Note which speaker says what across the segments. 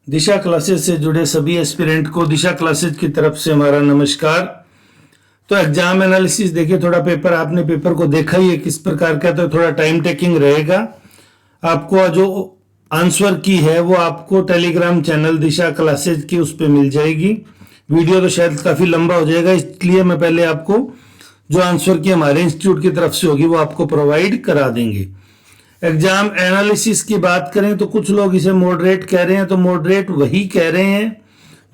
Speaker 1: दिशा classes से जुड़े सभी एस्पिरेंट को दिशा क्लासेस की तरफ से हमारा नमस्कार। तो एग्जाम एनालिसिस देखिए, थोड़ा पेपर आपने पेपर को देखा ही है किस प्रकार का, तो थोड़ा टाइम टेकिंग रहेगा। आपको जो आंसर की है वो आपको टेलीग्राम चैनल दिशा क्लासेस की उस पर मिल जाएगी। वीडियो तो शायद काफ़ी लंबा हो जाएगा, इसलिए मैं पहले आपको जो आंसर की हमारे इंस्टीट्यूट की तरफ से होगी वो आपको प्रोवाइड करा देंगे। एग्जाम एनालिसिस की बात करें तो कुछ लोग इसे मॉडरेट कह रहे हैं, तो मॉडरेट वही कह रहे हैं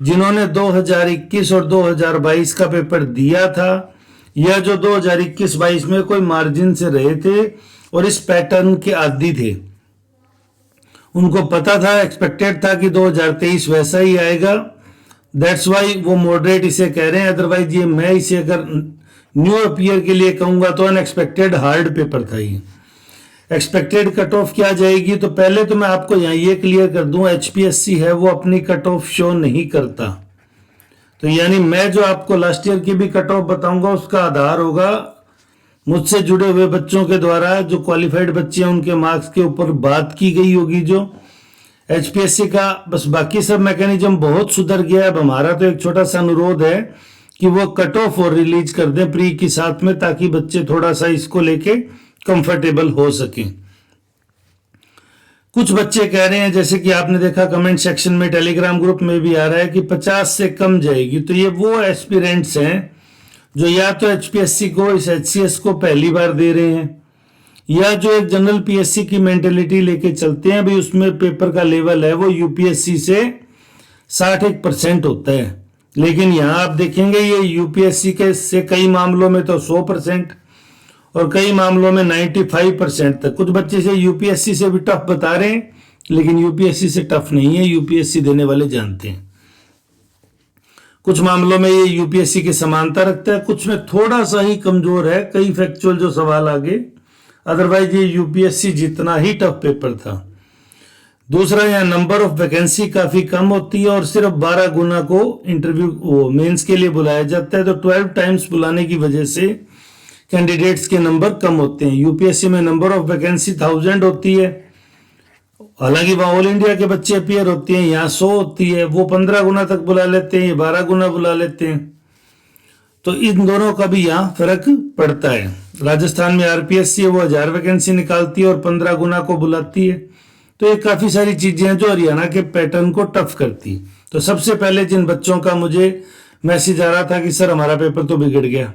Speaker 1: जिन्होंने 2021 और 2022 का पेपर दिया था, या जो 2021-22 में कोई मार्जिन से रहे थे और इस पैटर्न के आदी थे। उनको पता था, एक्सपेक्टेड था कि 2023 वैसा ही आएगा, दैट्स वाई वो मॉडरेट इसे कह रहे हैं। अदरवाइज ये मैं इसे अगर न्यू अपीयर के लिए कहूँगा तो अनएक्सपेक्टेड हार्ड पेपर था ये। एक्सपेक्टेड कट ऑफ क्या जाएगी, तो पहले तो मैं आपको यहाँ ये क्लियर कर दूं, एचपीएससी है वो अपनी कट ऑफ शो नहीं करता। तो यानी मैं जो आपको लास्ट ईयर की भी कट ऑफ बताऊंगा उसका आधार होगा मुझसे जुड़े हुए बच्चों के द्वारा, जो क्वालिफाइड बच्चे हैं उनके मार्क्स के ऊपर बात की गई होगी। जो एचपीएससी का बस बाकी सब मैकेनिज्म बहुत सुधर गया है। अब हमारा तो एक छोटा सा अनुरोध है कि वो कट ऑफ और रिलीज कर दें प्री के साथ में, ताकि बच्चे थोड़ा सा इसको लेके कंफर्टेबल हो सके। कुछ बच्चे कह रहे हैं, जैसे कि आपने देखा कमेंट सेक्शन में, टेलीग्राम ग्रुप में भी आ रहा है कि 50 से कम जाएगी। तो ये वो एस्पिरेंट्स हैं जो या तो एचपीएससी को, इस एचसीएस को पहली बार दे रहे हैं, या जो एक जनरल पीएससी की मेंटेलिटी लेके चलते हैं, भाई उसमें पेपर का लेवल है वो यूपीएससी से 60% होता है। लेकिन यहां आप देखेंगे ये यूपीएससी के से कई मामलों में तो 100% और कई मामलों में 95% तक। कुछ बच्चे से यूपीएससी से भी टफ बता रहे हैं, लेकिन यूपीएससी से टफ नहीं है, यूपीएससी देने वाले जानते हैं। कुछ मामलों में ये यूपीएससी की समानता रखता है, कुछ में थोड़ा सा ही कमजोर है, कई फैक्चुअल जो सवाल आगे, अदरवाइज ये यूपीएससी जितना ही टफ पेपर था। दूसरा, यहाँ नंबर ऑफ वैकेंसी काफी कम होती है और सिर्फ 12 गुना को इंटरव्यू मेंस के लिए बुलाया जाता है। तो 12 टाइम्स बुलाने की वजह से कैंडिडेट्स के नंबर कम होते हैं। यूपीएससी में नंबर ऑफ वैकेंसी 1000 होती है, हालांकि वहां ऑल इंडिया के बच्चे अपीयर होते हैं, यहाँ 100 होती है। वो 15 गुना तक बुला लेते हैं, ये 12 गुना बुला लेते हैं। तो इन दोनों का भी यहाँ फर्क पड़ता है। राजस्थान में आरपीएससी है वो 1000 वैकेंसी निकालती है और 15 गुना को बुलाती है। तो ये काफी सारी चीजें हैं जो हरियाणा के पैटर्न को टफ करती। तो सबसे पहले जिन बच्चों का मुझे मैसेज आ रहा था कि सर हमारा पेपर तो बिगड़ गया,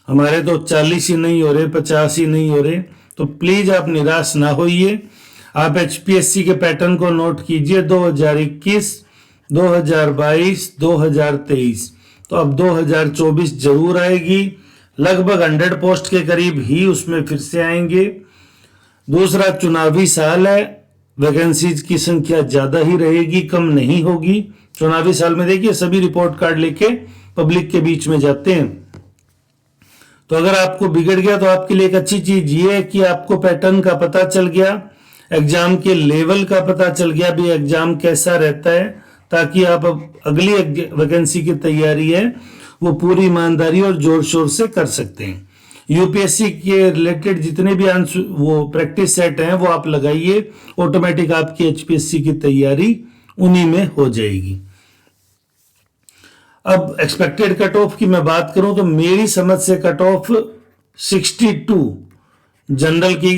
Speaker 1: हमारे तो 40 ही नहीं हो रहे, 50 ही नहीं हो रहे, तो प्लीज आप निराश ना होइए। आप एचपीएससी के पैटर्न को नोट कीजिए, 2021, 2022, 2023, तो अब 2024 जरूर आएगी। लगभग 100 पोस्ट के करीब ही उसमें फिर से आएंगे। दूसरा, चुनावी साल है, वैकेंसीज की संख्या ज्यादा ही रहेगी, कम नहीं होगी। चुनावी साल में देखिए सभी रिपोर्ट कार्ड लेके पब्लिक के बीच में जाते हैं। तो अगर आपको बिगड़ गया तो आपके लिए एक अच्छी चीज ये है कि आपको पैटर्न का पता चल गया, एग्जाम के लेवल का पता चल गया, भी एग्जाम कैसा रहता है, ताकि आप अगली वैकेंसी की तैयारी है वो पूरी ईमानदारी और जोर शोर से कर सकते हैं। यूपीएससी के रिलेटेड जितने भी आंसर वो प्रैक्टिस सेट हैं वो आप लगाइए, ऑटोमेटिक आपकी एचपीएससी की तैयारी उन्हीं में हो जाएगी। अब एक्सपेक्टेड कट ऑफ की मैं बात करूं तो मेरी समझ से कट ऑफ 62 जनरल की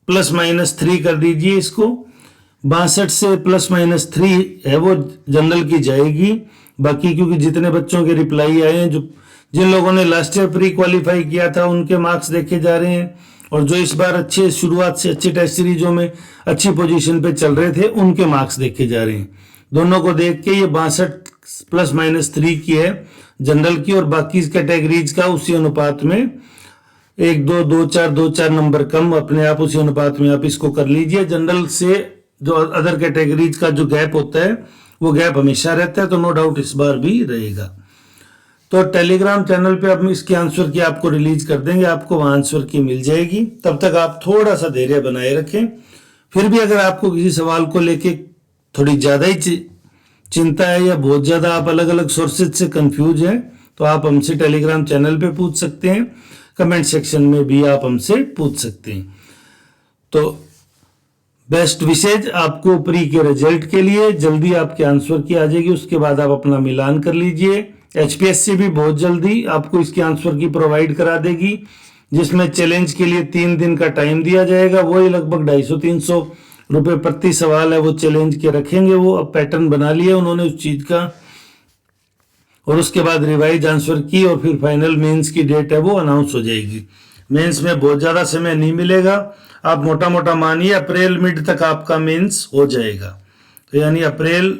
Speaker 1: ±3 कर दीजिए इसको, 62 से ±3 है वो जनरल की जाएगी। बाकी क्योंकि जितने बच्चों के रिप्लाई आए हैं, जो जिन लोगों ने लास्ट ईयर प्री क्वालिफाई किया था उनके मार्क्स देखे जा रहे हैं, और जो इस बार अच्छे शुरुआत से अच्छे टेस्ट सीरीजों में अच्छी पोजीशन पे चल रहे थे उनके मार्क्स देखे जा रहे हैं। दोनों को देख के ये 62 ±3 की है जनरल की, और बाकी कैटेगरीज का उसी अनुपात में 1 2 2 4 2 4 नंबर कम, अपने आप उसी अनुपात में आप इसको कर लीजिए। जनरल से जो अदर कैटेगरीज का जो गैप होता है वो गैप हमेशा रहता है, तो नो डाउट इस बार भी रहेगा। तो टेलीग्राम चैनल पे अब इसके आंसर की आपको रिलीज कर देंगे, आपको वहां आंसर की मिल जाएगी। तब तक आप थोड़ा सा धैर्य बनाए रखें। फिर भी अगर आपको किसी सवाल को लेके थोड़ी ज्यादा ही चिंता है या बहुत ज्यादा आप अलग अलग सोर्सेज से कंफ्यूज हैं, तो आप हमसे टेलीग्राम चैनल पे पूछ सकते हैं, कमेंट सेक्शन में भी आप हमसे पूछ सकते हैं। तो बेस्ट विशेज आपको प्री के रिजल्ट के लिए। जल्दी आपके आंसर की आ जाएगी, उसके बाद आप अपना मिलान कर लीजिए। एचपीएससी भी बहुत जल्दी आपको इसके आंसर की प्रोवाइड करा देगी, जिसमें चैलेंज के लिए 3 दिन का टाइम दिया जाएगा। वही लगभग 250-300 रुपये प्रति सवाल है, वो चैलेंज के रखेंगे। वो अब पैटर्न बना लिया उन्होंने उस चीज का, और उसके बाद रिवाइज आंसर की और फिर फाइनल मेंस की डेट है वो अनाउंस हो जाएगी। मेंस में बहुत ज़्यादा समय नहीं मिलेगा, आप मोटा मोटा मानिए अप्रैल मिड तक आपका मेंस हो जाएगा। तो यानी अप्रैल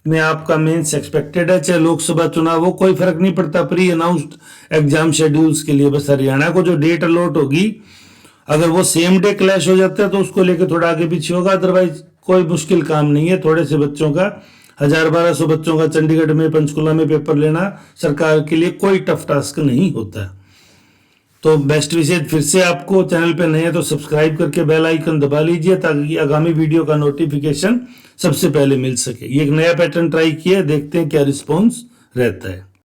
Speaker 1: में आपका मेंस एक्सपेक्टेड है। चाहे लोकसभा चुनाव हो, कोई फर्क नहीं पड़ता प्री अनाउंस्ड एग्जाम शेड्यूल्स के लिए। बस हरियाणा को जो डेट अलॉट होगी, अगर वो सेम डे क्लैश हो जाता है तो उसको लेकर थोड़ा आगे पीछे होगा, अदरवाइज कोई मुश्किल काम नहीं है। थोड़े से बच्चों का 1000-1200 बच्चों का चंडीगढ़ में पंचकुला में पेपर लेना सरकार के लिए कोई टफ टास्क नहीं होता। तो बेस्ट विशेज फिर से आपको, चैनल पे नए हैं तो सब्सक्राइब करके बेल आइकन दबा लीजिए ताकि आगामी वीडियो का नोटिफिकेशन सबसे पहले मिल सके। ये एक नया पैटर्न ट्राई किया, देखते हैं क्या रिस्पॉन्स रहता है।